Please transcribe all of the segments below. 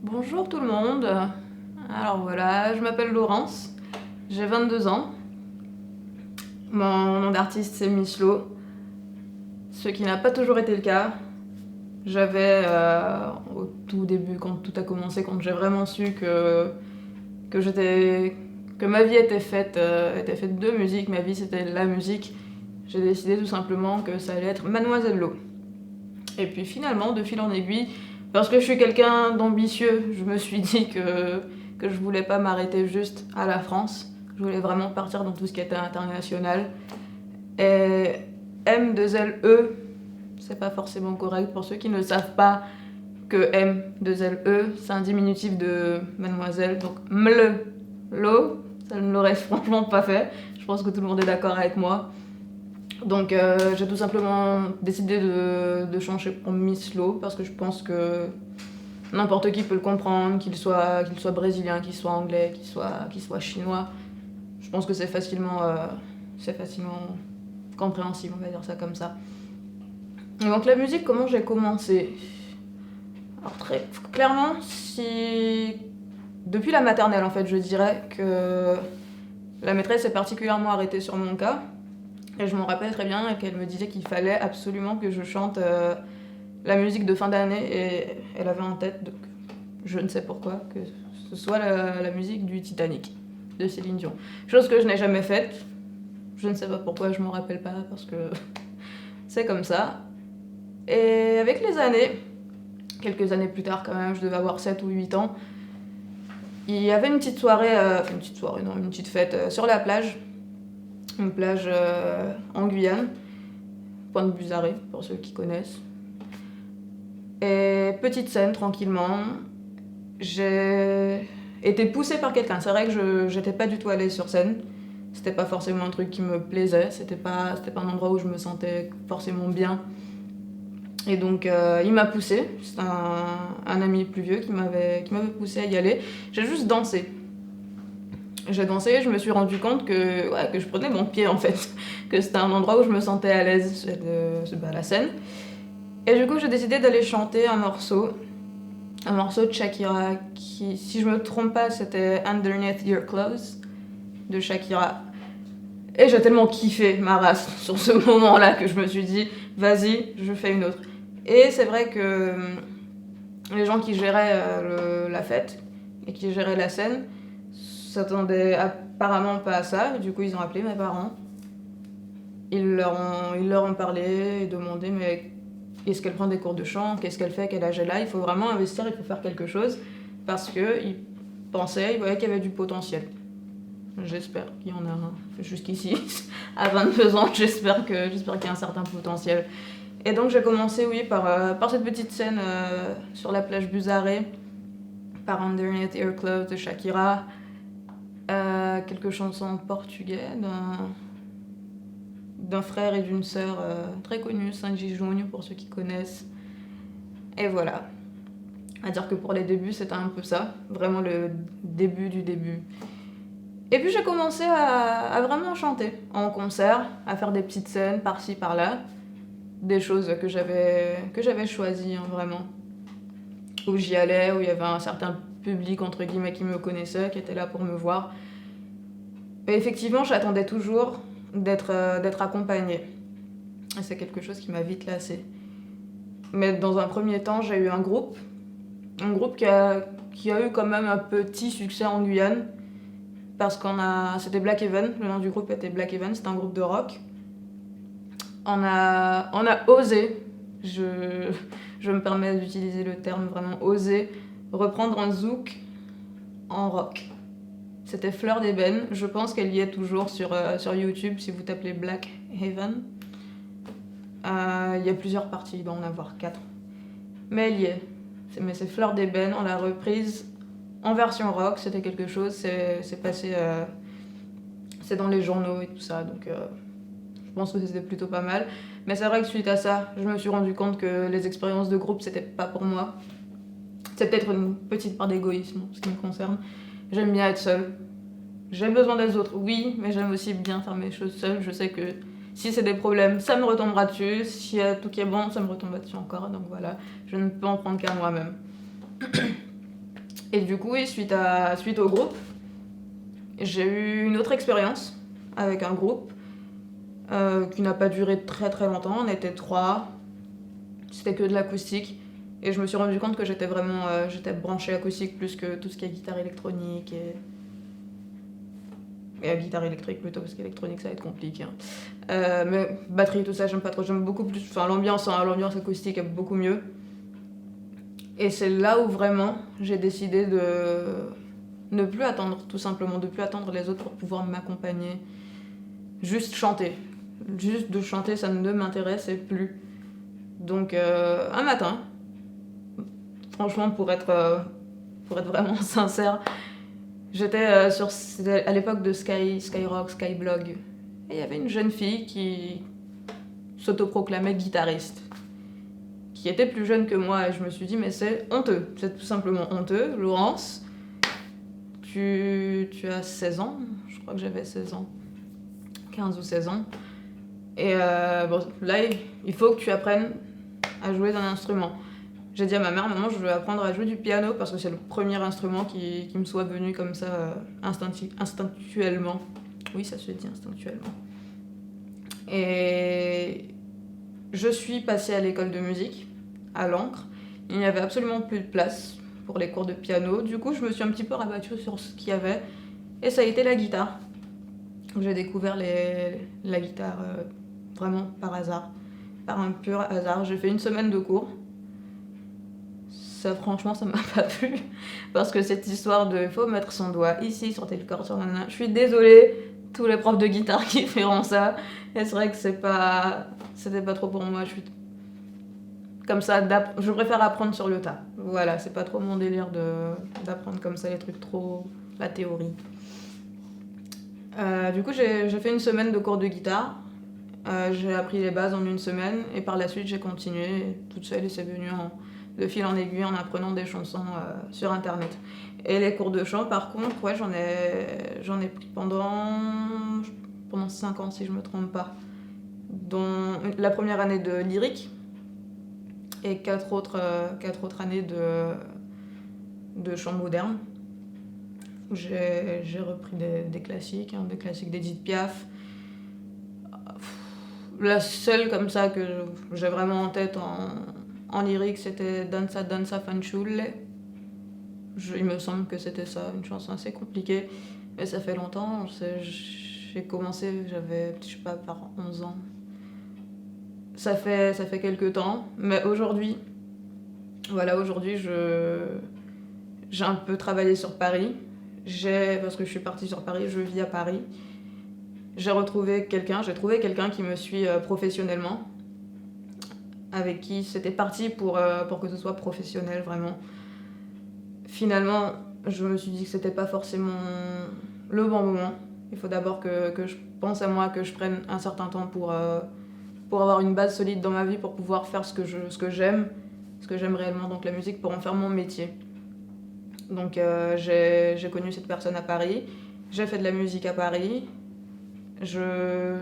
Bonjour tout le monde. Alors voilà, je m'appelle Laurence, j'ai 22 ans. Mon nom d'artiste c'est Michlo, ce qui n'a pas toujours été le cas. J'avais au tout début, quand tout a commencé, quand j'ai vraiment su que j'étais que ma vie était faite de musique, ma vie c'était la musique, j'ai décidé tout simplement que ça allait être Mademoiselle Lo. Et puis finalement, de fil en aiguille, parce que je suis quelqu'un d'ambitieux, je me suis dit que je voulais pas m'arrêter juste à la France. Je voulais vraiment partir dans tout ce qui était international. Et M2LE, c'est pas forcément correct pour ceux qui ne savent pas que M2LE, c'est un diminutif de mademoiselle. Donc mle, lo, ça ne l'aurait franchement pas fait. Je pense que tout le monde est d'accord avec moi. Donc j'ai tout simplement décidé de changer pour Miss Lo parce que je pense que n'importe qui peut le comprendre, qu'il soit brésilien, qu'il soit anglais, qu'il soit chinois. Je pense que c'est facilement compréhensible, on va dire ça comme ça. Et donc la musique, comment j'ai commencé? Alors très clairement, depuis la maternelle en fait, je dirais que la maîtresse est particulièrement arrêtée sur mon cas. Et je m'en rappelle très bien qu'elle me disait qu'il fallait absolument que je chante la musique de fin d'année. Et elle avait en tête, donc, je ne sais pourquoi, que ce soit la musique du Titanic, de Céline Dion. Chose que je n'ai jamais faite. Je ne sais pas pourquoi, je m'en rappelle pas, parce que c'est comme ça. Et avec les années, quelques années plus tard quand même, je devais avoir 7 ou 8 ans, il y avait une petite soirée, une petite fête sur la plage. Une plage en Guyane, Pointe Buzzaré, pour ceux qui connaissent. Et petite scène, tranquillement, j'ai été poussée par quelqu'un. C'est vrai que j'étais pas du tout à l'aise sur scène. C'était pas forcément un truc qui me plaisait. C'était pas un endroit où je me sentais forcément bien. Et donc, il m'a poussée. C'est un ami plus vieux qui m'avait poussée à y aller. J'ai juste dansé. J'ai dansé, je me suis rendu compte que je prenais mon pied en fait, que c'était un endroit où je me sentais à l'aise de la scène. Et du coup, j'ai décidé d'aller chanter un morceau de Shakira qui, si je me trompe pas, c'était Underneath Your Clothes de Shakira. Et j'ai tellement kiffé ma race sur ce moment-là que je me suis dit, vas-y, je fais une autre. Et c'est vrai que les gens qui géraient la fête et qui géraient la scène s'attendaient apparemment pas à ça. Du coup, ils ont appelé mes parents. Ils leur ont parlé et demandé mais est-ce qu'elle prend des cours de chant, qu'est-ce qu'elle fait, quel âge elle a. Il faut vraiment investir, il faut faire quelque chose parce qu'ils pensaient, ils voyaient qu'il y avait du potentiel. J'espère qu'il y en a un jusqu'ici. À 22 ans, j'espère qu'il y a un certain potentiel. Et donc j'ai commencé, oui, par cette petite scène sur la plage Buzzaré, par Underneath Your Clothes de Shakira. Quelques chansons en portugais d'un frère et d'une sœur très connus, Sandy Júnior pour ceux qui connaissent. Et voilà. À dire que pour les débuts, c'était un peu ça, vraiment le début du début. Et puis j'ai commencé à vraiment chanter en concert, à faire des petites scènes par-ci par-là, des choses que j'avais choisies hein, vraiment, où j'y allais, où il y avait un certain public entre guillemets qui me connaissait, qui était là pour me voir. Et effectivement, j'attendais toujours d'être accompagnée. Et c'est quelque chose qui m'a vite lassée. Mais dans un premier temps, j'ai eu un groupe qui a eu quand même un petit succès en Guyane, parce c'était Black Heaven, le nom du groupe était Black Heaven, c'était un groupe de rock. On a osé, je me permets d'utiliser le terme vraiment osé, reprendre un zouk en rock. C'était Fleur d'Ébène, je pense qu'elle y est toujours sur YouTube si vous tapez Black Heaven. Il y a plusieurs parties, il doit en avoir 4. Mais elle y est. Mais c'est Fleur d'Ébène, on l'a reprise en version rock, c'était quelque chose, c'est passé. C'est dans les journaux et tout ça, donc je pense que c'était plutôt pas mal. Mais c'est vrai que suite à ça, je me suis rendu compte que les expériences de groupe, c'était pas pour moi. C'est peut-être une petite part d'égoïsme en ce qui me concerne. J'aime bien être seule. J'ai besoin des autres, oui, mais j'aime aussi bien faire mes choses seule. Je sais que si c'est des problèmes, ça me retombera dessus. S'il y a tout qui est bon, ça me retombera dessus encore. Donc voilà, je ne peux en prendre qu'à moi-même. Et du coup, oui, suite au groupe, j'ai eu une autre expérience avec un groupe qui n'a pas duré très très longtemps. On était 3, c'était que de l'acoustique. Et je me suis rendu compte que j'étais branchée acoustique plus que tout ce qui est guitare électronique et guitare électrique plutôt, parce qu'électronique ça va être compliqué. Hein. Mais batterie, tout ça, j'aime pas trop. J'aime beaucoup plus. Enfin, l'ambiance acoustique est beaucoup mieux. Et c'est là où vraiment j'ai décidé de ne plus attendre, tout simplement, de plus attendre les autres pour pouvoir m'accompagner. Juste chanter. Juste de chanter, ça ne m'intéressait plus. Donc, un matin, franchement, pour être vraiment sincère, j'étais à l'époque de Skyrock, Skyblog. Et il y avait une jeune fille qui s'autoproclamait guitariste, qui était plus jeune que moi. Et je me suis dit, mais c'est honteux. C'est tout simplement honteux. Laurence, tu as 16 ans. Je crois que j'avais 16 ans. 15 ou 16 ans. Et bon, là, il faut que tu apprennes à jouer d'un instrument. J'ai dit à ma mère, maman, je veux apprendre à jouer du piano parce que c'est le premier instrument qui me soit venu comme ça instinctuellement. Oui, ça se dit instinctuellement. Et je suis passée à l'école de musique, à l'Ancre. Il n'y avait absolument plus de place pour les cours de piano. Du coup, je me suis un petit peu rabattue sur ce qu'il y avait. Et ça a été la guitare. J'ai découvert la guitare vraiment par hasard, par un pur hasard. J'ai fait une semaine de cours. Ça, franchement, ça m'a pas plu. Parce que cette histoire de il faut mettre son doigt ici, sur tel corps, sur nanana. Je suis désolée, tous les profs de guitare qui feront ça. Et c'est vrai que c'était pas trop pour moi. Je suis comme ça, je préfère apprendre sur le tas. Voilà, c'est pas trop mon délire d'apprendre comme ça les trucs trop. La théorie. Du coup, j'ai fait une semaine de cours de guitare. J'ai appris les bases en une semaine et par la suite, j'ai continué toute seule et c'est venu de fil en aiguille en apprenant des chansons sur internet. Et les cours de chant, par contre, ouais, j'en ai pris pendant 5 ans si je me trompe pas. Dont la première année de lyrique et 4 autres années de chant moderne. J'ai repris des classiques, des classiques d'Edith Piaf. La seule comme ça que j'ai vraiment en tête en lyrique, c'était Danza Danza Fanciulle. Il me semble que c'était ça, une chanson assez compliquée. Mais ça fait longtemps, j'ai commencé, j'avais, je sais pas, par 11 ans. Ça fait quelques temps, mais aujourd'hui, j'ai un peu travaillé sur Paris. Parce que je suis partie sur Paris, je vis à Paris. J'ai trouvé quelqu'un qui me suit professionnellement, avec qui c'était parti pour que ce soit professionnel vraiment. Finalement, je me suis dit que c'était pas forcément le bon moment. Il faut d'abord que je pense à moi, que je prenne un certain temps pour avoir une base solide dans ma vie, pour pouvoir faire ce que j'aime réellement, donc la musique, pour en faire mon métier. Donc j'ai connu cette personne à Paris, j'ai fait de la musique à Paris, je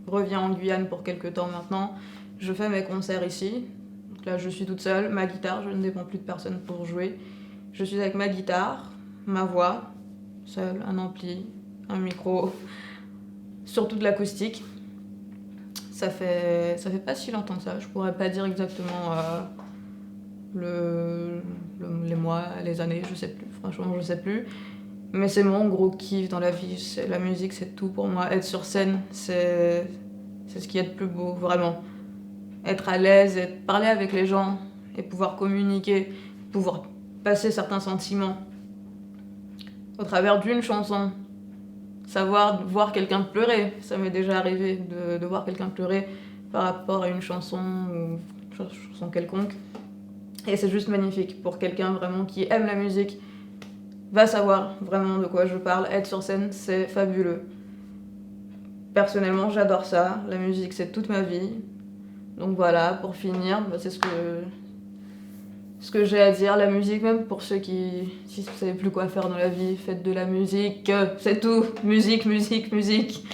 reviens en Guyane pour quelques temps maintenant, je fais mes concerts ici. Donc là je suis toute seule, ma guitare, je ne dépends plus de personne pour jouer. Je suis avec ma guitare, ma voix, seule, un ampli, un micro, surtout de l'acoustique. Ça fait pas si longtemps que ça, je pourrais pas dire exactement les mois, les années, je sais plus, franchement je sais plus. Mais c'est mon gros kiff dans la vie, la musique c'est tout pour moi. Être sur scène, c'est ce qu'il y a de plus beau, vraiment. Être à l'aise, parler avec les gens et pouvoir communiquer, pouvoir passer certains sentiments au travers d'une chanson. Voir quelqu'un pleurer, ça m'est déjà arrivé de voir quelqu'un pleurer par rapport à une chanson ou une chanson quelconque. Et c'est juste magnifique pour quelqu'un vraiment qui aime la musique, va savoir vraiment de quoi je parle. Être sur scène, c'est fabuleux. Personnellement, j'adore ça. La musique, c'est toute ma vie. Donc voilà, pour finir, c'est ce que j'ai à dire. La musique, même pour ceux si vous savez plus quoi faire dans la vie, faites de la musique. C'est tout. Musique, musique, musique.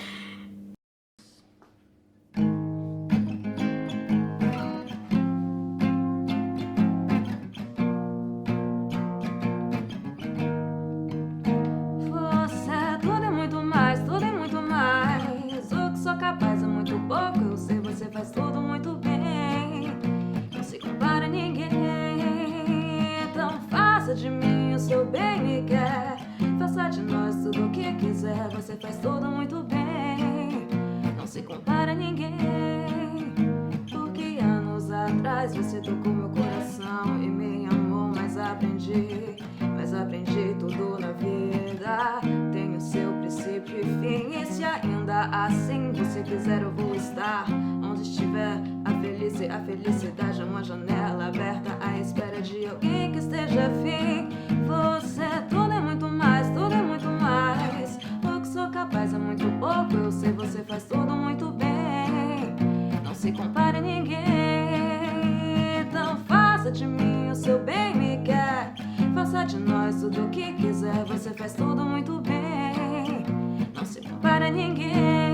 você tocou meu coração e me amou, mas aprendi tudo na vida. Tenho seu princípio e fim, e se ainda assim você quiser eu vou estar onde estiver. A felicidade é uma janela aberta à espera de alguém que esteja afim. Você tudo é muito mais, tudo é muito mais. O que sou capaz é muito pouco, eu sei, você faz tudo muito bem. Não se compare a ninguém, então faça de mim o seu bem me quer. Faça de nós tudo o que quiser, você faz tudo muito bem. Não se compare a ninguém.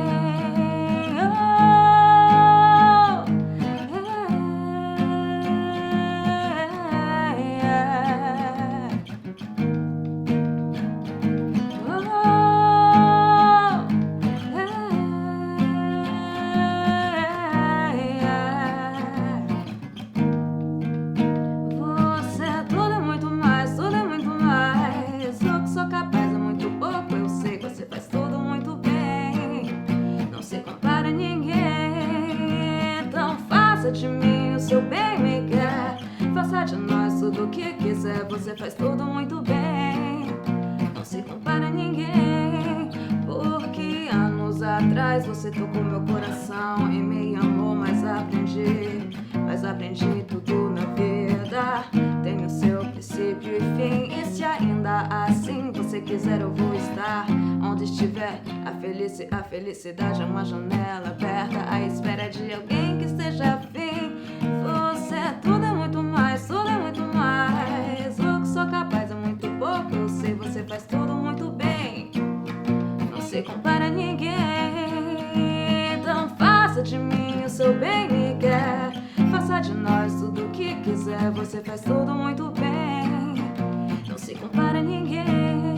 De mim o seu bem me quer. Faça de nós tudo o que quiser, você faz tudo muito bem. Não se compara a ninguém, porque anos atrás você tocou meu coração e me amou, mas aprendi tudo na vida. Tenho seu princípio e fim, e se ainda assim você quiser eu vou estar onde estiver. A felicidade é uma janela aberta à espera de alguém que esteja afim. Você tudo é muito mais, tudo é muito mais. O que sou capaz é muito pouco, eu sei, você faz tudo muito bem. Não se compara a ninguém, então faça de mim o seu bem me quer. Faça de nós tudo o que quiser, você faz tudo muito bem. Não se compara a ninguém.